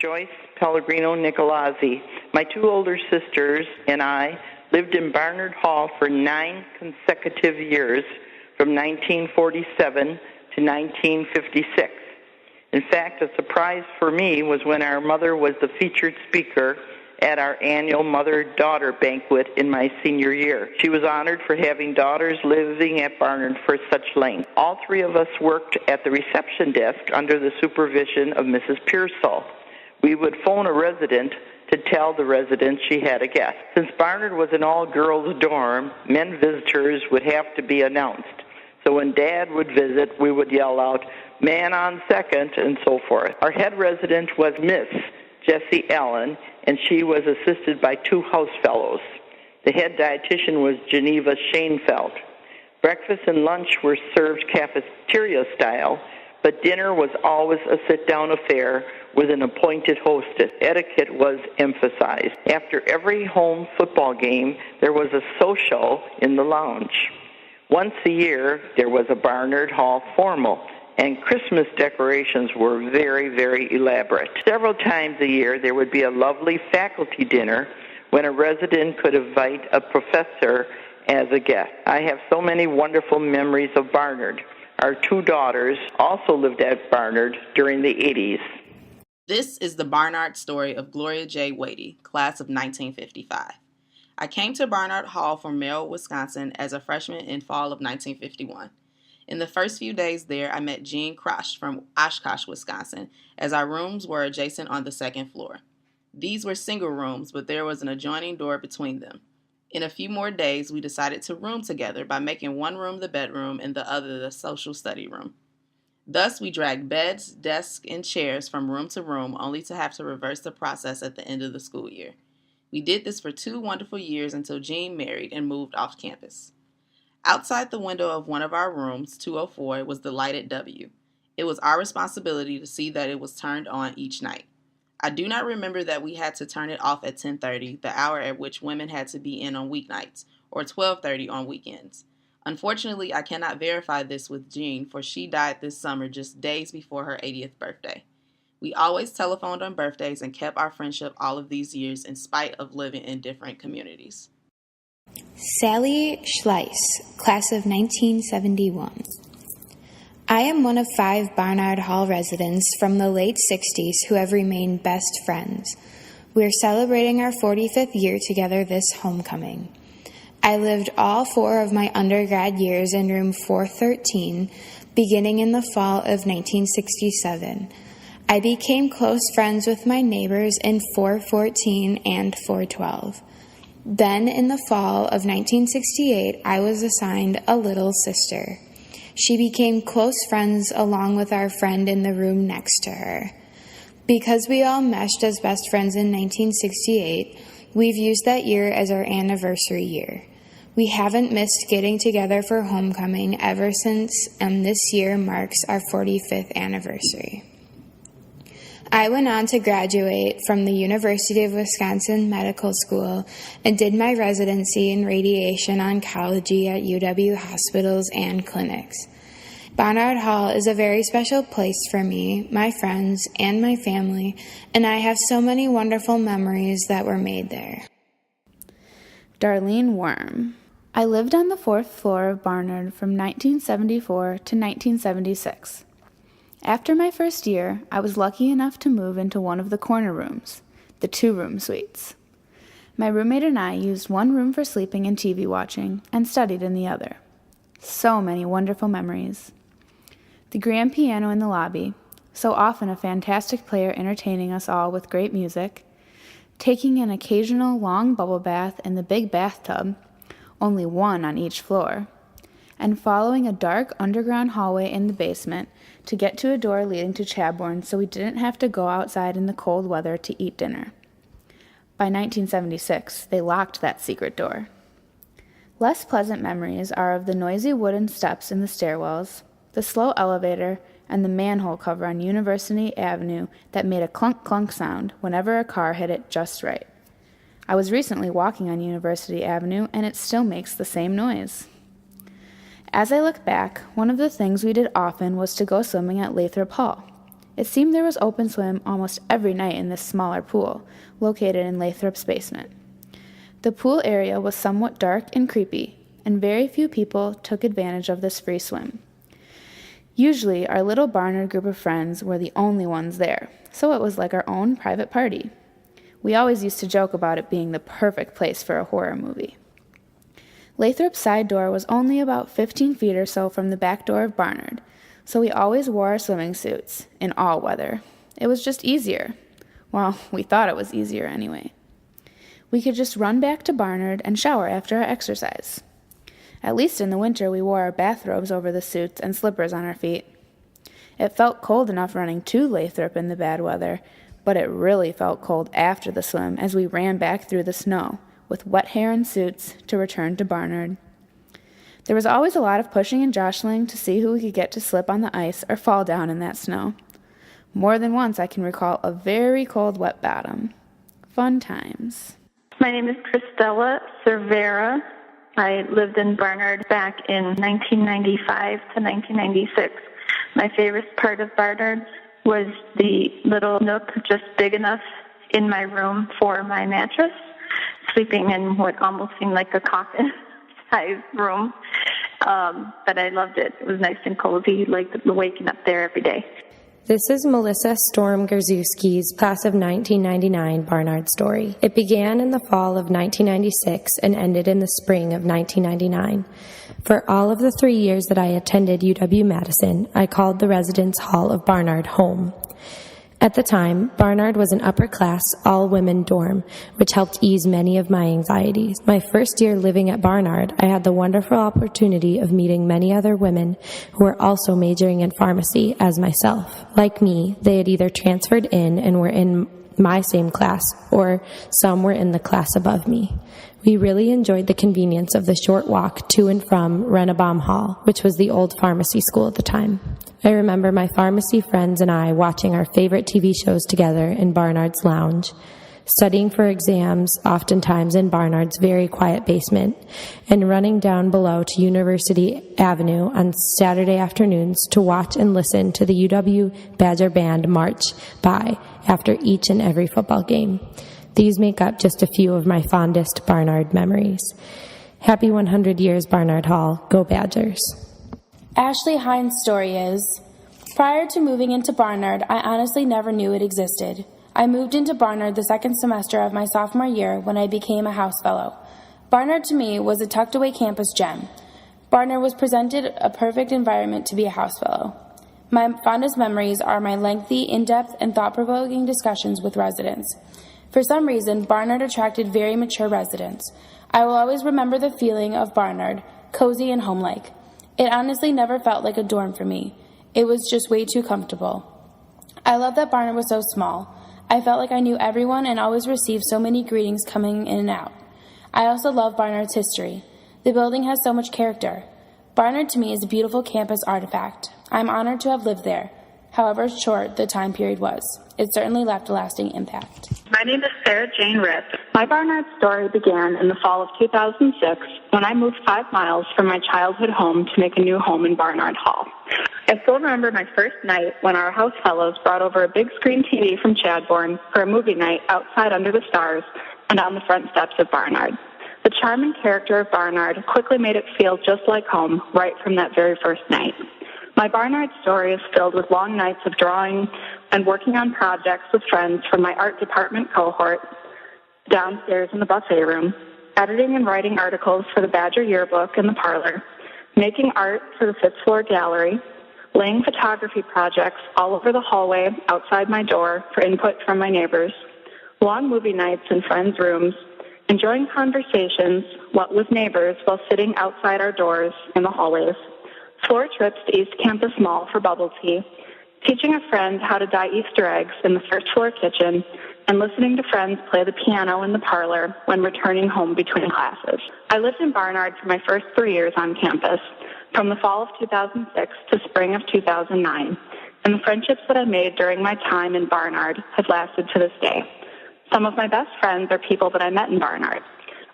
Joyce Pellegrino Nicolazzi. My two older sisters and I lived in Barnard Hall for 9 consecutive years from 1947 to 1956. In fact, a surprise for me was when our mother was the featured speaker at our annual mother-daughter banquet in my senior year. She was honored for having daughters living at Barnard for such length. All three of us worked at the reception desk under the supervision of Mrs. Pearsall. We would phone a resident to tell the resident she had a guest. Since Barnard was an all-girls dorm, men visitors would have to be announced. So when Dad would visit, we would yell out, "Man on second," and so forth. Our head resident was Miss Jessie Allen, and she was assisted by 2 house fellows. The head dietitian was Geneva Schoenfeld. Breakfast and lunch were served cafeteria style, but dinner was always a sit-down affair with an appointed hostess. Etiquette was emphasized. After every home football game, there was a social in the lounge. Once a year, there was a Barnard Hall formal, and Christmas decorations were very, very elaborate. Several times a year, there would be a lovely faculty dinner when a resident could invite a professor as a guest. I have so many wonderful memories of Barnard. Our 2 daughters also lived at Barnard during the 80s. This is the Barnard story of Gloria J. Wadey, class of 1955. I came to Barnard Hall from Merrill, Wisconsin as a freshman in fall of 1951. In the first few days there, I met Jean Crush from Oshkosh, Wisconsin, as our rooms were adjacent on the second floor. These were single rooms, but there was an adjoining door between them. In a few more days, we decided to room together by making one room the bedroom and the other the social study room. Thus, we dragged beds, desks, and chairs from room to room, only to have to reverse the process at the end of the school year. We did this for 2 wonderful years until Jean married and moved off campus. Outside the window of one of our rooms, 204, was the lighted W. It was our responsibility to see that it was turned on each night. I do not remember that we had to turn it off at 10:30, the hour at which women had to be in on weeknights, or 12:30 on weekends. Unfortunately, I cannot verify this with Jean, for she died this summer just days before her 80th birthday. We always telephoned on birthdays and kept our friendship all of these years in spite of living in different communities. Sally Schleiss, class of 1971. I am one of 5 Barnard Hall residents from the late 60s who have remained best friends. We are celebrating our 45th year together this homecoming. I lived all 4 of my undergrad years in room 413, beginning in the fall of 1967. I became close friends with my neighbors in 414 and 412. Then, in the fall of 1968, I was assigned a little sister. She became close friends along with our friend in the room next to her. Because we all meshed as best friends in 1968, we've used that year as our anniversary year. We haven't missed getting together for homecoming ever since, and this year marks our 45th anniversary. I went on to graduate from the University of Wisconsin Medical School and did my residency in radiation oncology at UW hospitals and clinics. Barnard Hall is a very special place for me, my friends, and my family, and I have so many wonderful memories that were made there. Darlene Worm. I lived on the 4th floor of Barnard from 1974 to 1976. After my first year, I was lucky enough to move into one of the corner rooms, the 2-room suites. My roommate and I used one room for sleeping and TV watching and studied in the other. So many wonderful memories. The grand piano in the lobby, so often a fantastic player entertaining us all with great music, taking an occasional long bubble bath in the big bathtub, only one on each floor, and following a dark underground hallway in the basement to get to a door leading to Chaborn so we didn't have to go outside in the cold weather to eat dinner. By 1976, they locked that secret door. Less pleasant memories are of the noisy wooden steps in the stairwells, the slow elevator, and the manhole cover on University Avenue that made a clunk-clunk sound whenever a car hit it just right. I was recently walking on University Avenue, and it still makes the same noise. As I look back, one of the things we did often was to go swimming at Lathrop Hall. It seemed there was open swim almost every night in this smaller pool, located in Lathrop's basement. The pool area was somewhat dark and creepy, and very few people took advantage of this free swim. Usually, our little Barnard group of friends were the only ones there, so it was like our own private party. We always used to joke about it being the perfect place for a horror movie. Lathrop's side door was only about 15 feet or so from the back door of Barnard, so we always wore our swimming suits, in all weather. It was just easier. Well, we thought it was easier anyway. We could just run back to Barnard and shower after our exercise. At least in the winter we wore our bathrobes over the suits and slippers on our feet. It felt cold enough running to Lathrop in the bad weather, but it really felt cold after the swim as we ran back through the snow, with wet hair and suits, to return to Barnard. There was always a lot of pushing and jostling to see who we could get to slip on the ice or fall down in that snow. More than once I can recall a very cold wet bottom. Fun times. My name is Christella Cervera. I lived in Barnard back in 1995 to 1996. My favorite part of Barnard was the little nook just big enough in my room for my mattress, sleeping in what almost seemed like a coffin-sized room. But I loved it. It was nice and cozy, like waking up there every day. This is Melissa Storm Gerzewski's class of 1999 Barnard story. It began in the fall of 1996 and ended in the spring of 1999. For all of the 3 years that I attended UW-Madison, I called the residence hall of Barnard home. At the time, Barnard was an upper-class, all-women dorm, which helped ease many of my anxieties. My first year living at Barnard, I had the wonderful opportunity of meeting many other women who were also majoring in pharmacy as myself. Like me, they had either transferred in and were in my same class, or some were in the class above me. We really enjoyed the convenience of the short walk to and from Renabaum Hall, which was the old pharmacy school at the time. I remember my pharmacy friends and I watching our favorite TV shows together in Barnard's lounge, studying for exams, oftentimes in Barnard's very quiet basement, and running down below to University Avenue on Saturday afternoons to watch and listen to the UW Badger Band march by after each and every football game. These make up just a few of my fondest Barnard memories. Happy 100 years, Barnard Hall. Go Badgers. Ashley Hines' story is, prior to moving into Barnard, I honestly never knew it existed. I moved into Barnard the second semester of my sophomore year when I became a house fellow. Barnard to me was a tucked-away campus gem. Barnard was presented a perfect environment to be a house fellow. My fondest memories are my lengthy, in-depth, and thought-provoking discussions with residents. For some reason, Barnard attracted very mature residents. I will always remember the feeling of Barnard, cozy and homelike. It honestly never felt like a dorm for me. It was just way too comfortable. I love that Barnard was so small. I felt like I knew everyone and always received so many greetings coming in and out. I also love Barnard's history. The building has so much character. Barnard to me is a beautiful campus artifact. I'm honored to have lived there. However short the time period was, it certainly left a lasting impact. My name is Sarah Jane Ripp. My Barnard story began in the fall of 2006 when I moved 5 miles from my childhood home to make a new home in Barnard Hall. I still remember my first night when our house fellows brought over a big screen TV from Chadbourne for a movie night outside under the stars and on the front steps of Barnard. The charm and character of Barnard quickly made it feel just like home right from that very first night. My Barnard story is filled with long nights of drawing and working on projects with friends from my art department cohort downstairs in the buffet room, editing and writing articles for the Badger yearbook in the parlor, making art for the 5th floor gallery, laying photography projects all over the hallway outside my door for input from my neighbors, long movie nights in friends' rooms, enjoying conversations with neighbors while sitting outside our doors in the hallways, floor trips to East Campus Mall for bubble tea, teaching a friend how to dye Easter eggs in the first floor kitchen, and listening to friends play the piano in the parlor when returning home between classes. I lived in Barnard for my first 3 years on campus, from the fall of 2006 to spring of 2009, and the friendships that I made during my time in Barnard have lasted to this day. Some of my best friends are people that I met in Barnard.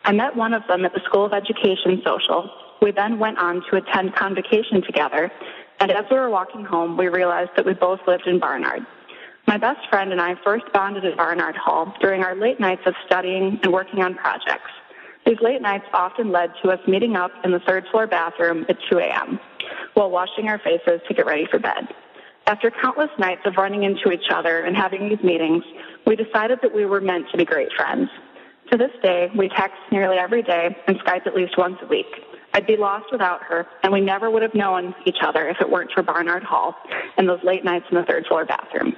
I met one of them at the School of Education social. We then went on to attend convocation together, and as we were walking home, we realized that we both lived in Barnard. My best friend and I first bonded at Barnard Hall during our late nights of studying and working on projects. These late nights often led to us meeting up in the third-floor bathroom at 2 a.m. while washing our faces to get ready for bed. After countless nights of running into each other and having these meetings, we decided that we were meant to be great friends. To this day, we text nearly every day and Skype at least once a week. I'd be lost without her, and we never would have known each other if it weren't for Barnard Hall and those late nights in the third-floor bathroom.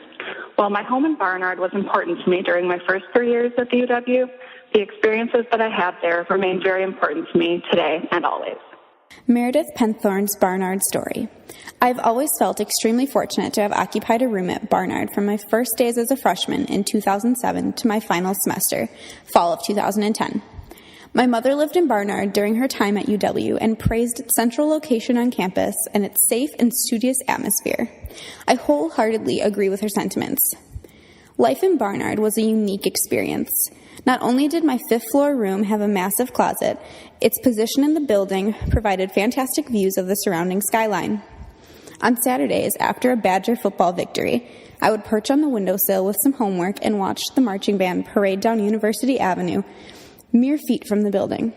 While my home in Barnard was important to me during my first 3 years at the UW, the experiences that I had there remain very important to me today and always. Meredith Penthorne's Barnard story. I've always felt extremely fortunate to have occupied a room at Barnard from my first days as a freshman in 2007 to my final semester, fall of 2010. My mother lived in Barnard during her time at UW and praised its central location on campus and its safe and studious atmosphere. I wholeheartedly agree with her sentiments. Life in Barnard was a unique experience. Not only did my fifth-floor room have a massive closet, its position in the building provided fantastic views of the surrounding skyline. On Saturdays, after a Badger football victory, I would perch on the windowsill with some homework and watch the marching band parade down University Avenue, mere feet from the building.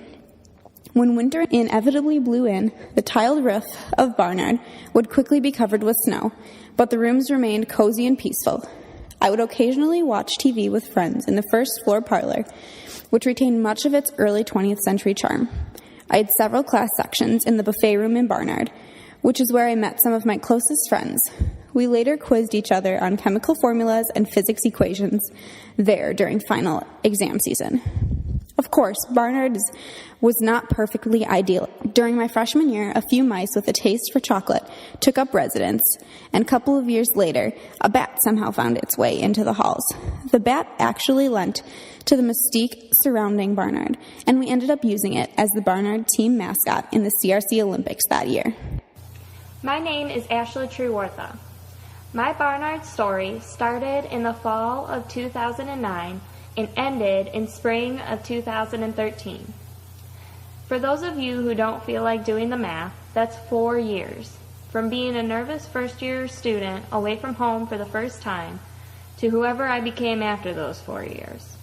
When winter inevitably blew in, the tiled roof of Barnard would quickly be covered with snow, but the rooms remained cozy and peaceful. I would occasionally watch TV with friends in the first-floor parlor, which retained much of its early 20th century charm. I had several class sections in the buffet room in Barnard, which is where I met some of my closest friends. We later quizzed each other on chemical formulas and physics equations there during final exam season. Of course, Barnard was not perfectly ideal. During my freshman year, a few mice with a taste for chocolate took up residence, and a couple of years later, a bat somehow found its way into the halls. The bat actually lent to the mystique surrounding Barnard, and we ended up using it as the Barnard team mascot in the CRC Olympics that year. My name is Ashley Trewartha. My Barnard story started in the fall of 2009 and ended in spring of 2013. For those of you who don't feel like doing the math, that's 4 years. From being a nervous first-year student away from home for the first time to whoever I became after those 4 years.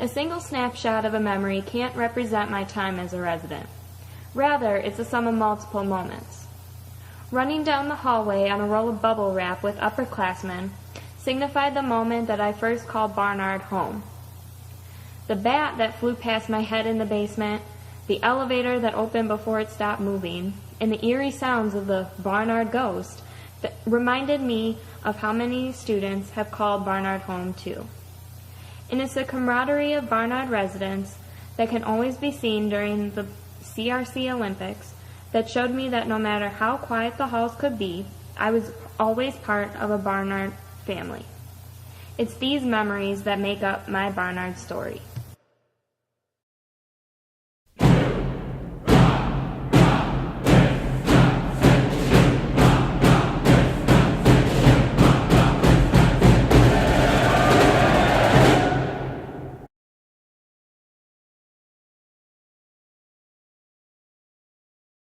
A single snapshot of a memory can't represent my time as a resident. Rather, it's a sum of multiple moments. Running down the hallway on a roll of bubble wrap with upperclassmen signified the moment that I first called Barnard home. The bat that flew past my head in the basement, the elevator that opened before it stopped moving, and the eerie sounds of the Barnard ghost that reminded me of how many students have called Barnard home too. And it's the camaraderie of Barnard residents that can always be seen during the CRC Olympics that showed me that no matter how quiet the halls could be, I was always part of a Barnard family. It's these memories that make up my Barnard story.